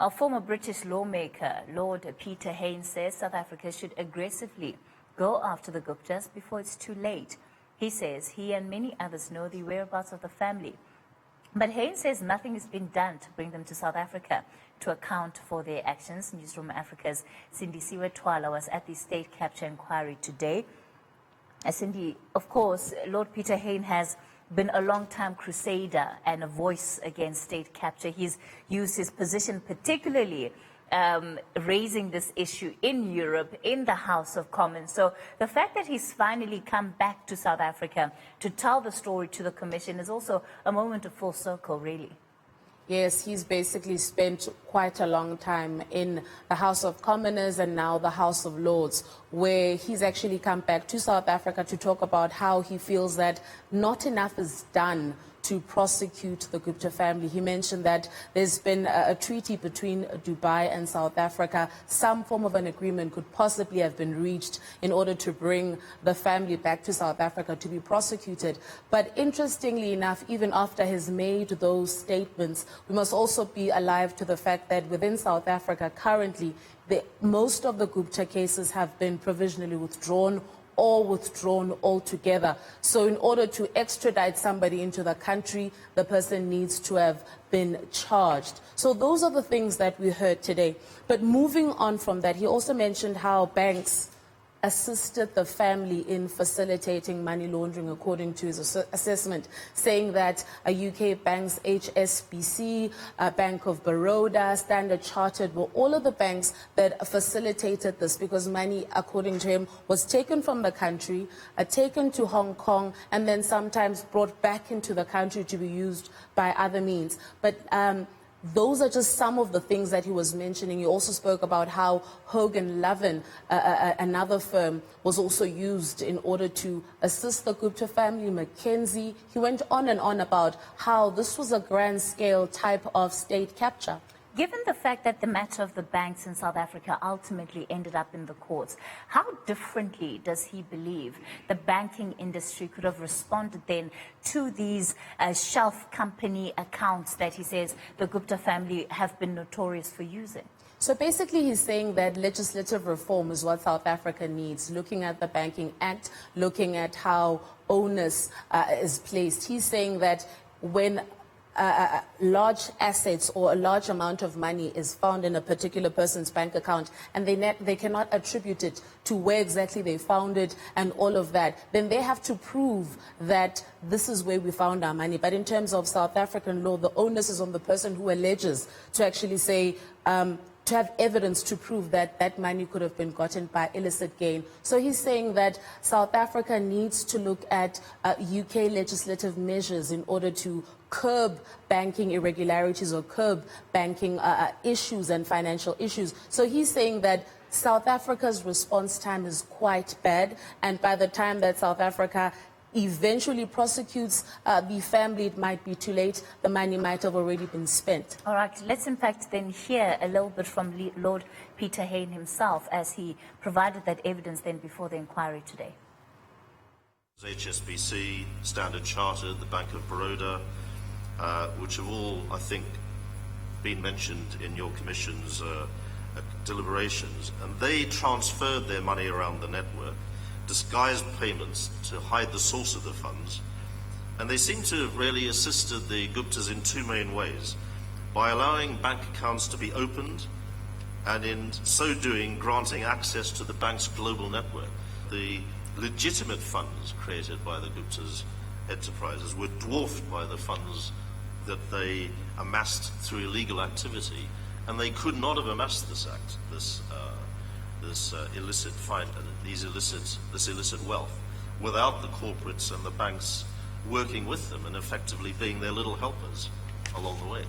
A former British lawmaker, Lord Peter Hain, says South Africa should aggressively go after the Guptas before it's too late. He says he and many others know the whereabouts of the family. But Hain says nothing has been done to bring them to South Africa to account for their actions. Newsroom Africa's Cindy Siwe-Twala was at the state capture inquiry today. Cindy, of course, Lord Peter Hain has been a long-time crusader and a voice against state capture. He's used his position particularly raising this issue in Europe, in the House of Commons. So the fact that he's finally come back to South Africa to tell the story to the Commission is also a moment of full circle, really. Yes, he's basically spent quite a long time in the House of Commoners and now the House of Lords, where he's actually come back to South Africa to talk about how he feels that not enough is done to prosecute the Gupta family. He mentioned that there's been a treaty between Dubai and South Africa. Some form of an agreement could possibly have been reached in order to bring the family back to South Africa to be prosecuted. But interestingly enough, even after he's made those statements, we must also be alive to the fact that within South Africa currently, most of the Gupta cases have been provisionally withdrawn or withdrawn altogether. So in order to extradite somebody into the country, the person needs to have been charged. So those are the things that we heard today. But moving on from that, he also mentioned how banks assisted the family in facilitating money laundering, according to his assessment, saying that UK banks, HSBC, Bank of Baroda, Standard Chartered, were all of the banks that facilitated this because money, according to him, was taken from the country, taken to Hong Kong, and then sometimes brought back into the country to be used by other means. But those are just some of the things that he was mentioning. He also spoke about how Hogan Lovelin, another firm, was also used in order to assist the Gupta family, Mackenzie. He went on and on about how this was a grand-scale type of state capture. Given the fact that the matter of the banks in South Africa ultimately ended up in the courts, how differently does he believe the banking industry could have responded then to these shelf company accounts that he says the Gupta family have been notorious for using? So basically he's saying that legislative reform is what South Africa needs, looking at the Banking Act, looking at how onus is placed. He's saying that when large assets or a large amount of money is found in a particular person's bank account and they cannot attribute it to where exactly they found it and all of that, then they have to prove that this is where we found our money. But in terms of South African law, the onus is on the person who alleges to actually say, to have evidence to prove that that money could have been gotten by illicit gain. So he's saying that South Africa needs to look at UK legislative measures in order to curb banking irregularities or curb banking issues and financial issues. So he's saying that South Africa's response time is quite bad, and by the time that South Africa eventually prosecutes the family, it might be too late. The money might have already been spent. All right, let's in fact then hear a little bit from Lord Peter Hain himself as he provided that evidence then before the inquiry today. HSBC, Standard Chartered, the Bank of Baroda, which have all, I think, been mentioned in your Commission's deliberations, and they transferred their money around the network, disguised payments to hide the source of the funds, and they seem to have really assisted the Guptas in two main ways: by allowing bank accounts to be opened, and in so doing granting access to the bank's global network. The legitimate funds created by the Guptas' enterprises were dwarfed by the funds that they amassed through illegal activity, and they could not have amassed this illicit wealth without the corporates and the banks working with them and effectively being their little helpers along the way.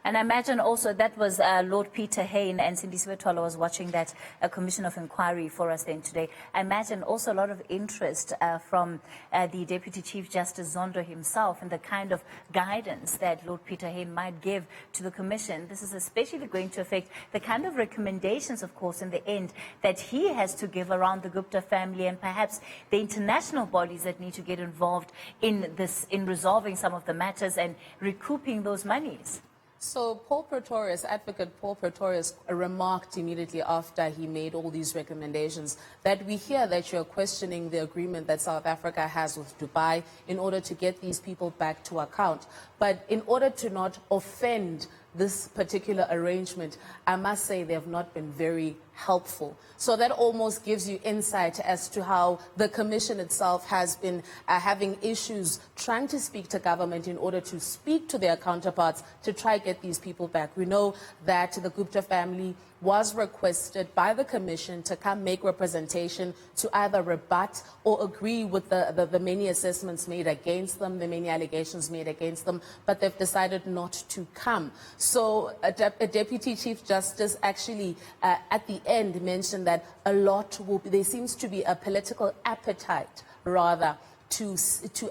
And I imagine also that was Lord Peter Hain, and Cindy Siwe-Twala was watching that commission of inquiry for us then today. I imagine also a lot of interest from the Deputy Chief Justice Zondo himself and the kind of guidance that Lord Peter Hain might give to the commission. This is especially going to affect the kind of recommendations, of course, in the end that he has to give around the Gupta family and perhaps the international bodies that need to get involved in this, in resolving some of the matters and recouping those monies. So Paul Pretorius, advocate Paul Pretorius, remarked immediately after he made all these recommendations that we hear that you're questioning the agreement that South Africa has with Dubai in order to get these people back to account. But in order to not offend this particular arrangement, I must say they have not been very helpful. So that almost gives you insight as to how the Commission itself has been having issues trying to speak to government in order to speak to their counterparts to try to get these people back. We know that the Gupta family was requested by the Commission to come make representation to either rebut or agree with the many assessments made against them, the many allegations made against them, but they've decided not to come. So a Deputy Chief Justice actually at the end mentioned that a lot will be, there seems to be a political appetite rather to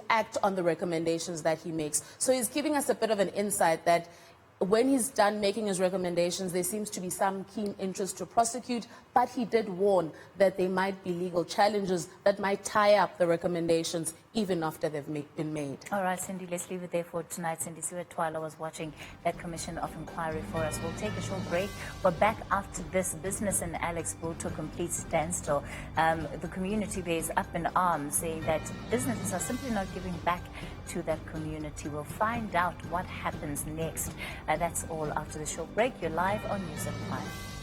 act on the recommendations that he makes. So he's giving us a bit of an insight that when he's done making his recommendations, there seems to be some keen interest to prosecute, but he did warn that there might be legal challenges that might tie up the recommendations even after they've been made. All right, Cindy, let's leave it there for tonight. Cindy Stewart Twyla was watching that Commission of Inquiry for us. We'll take a short break. We're back after this. Business in Alex brought to a complete standstill. The community there is up in arms, saying that businesses are simply not giving back to that community. We'll find out what happens next. That's all after the short break. You're live on News at 5.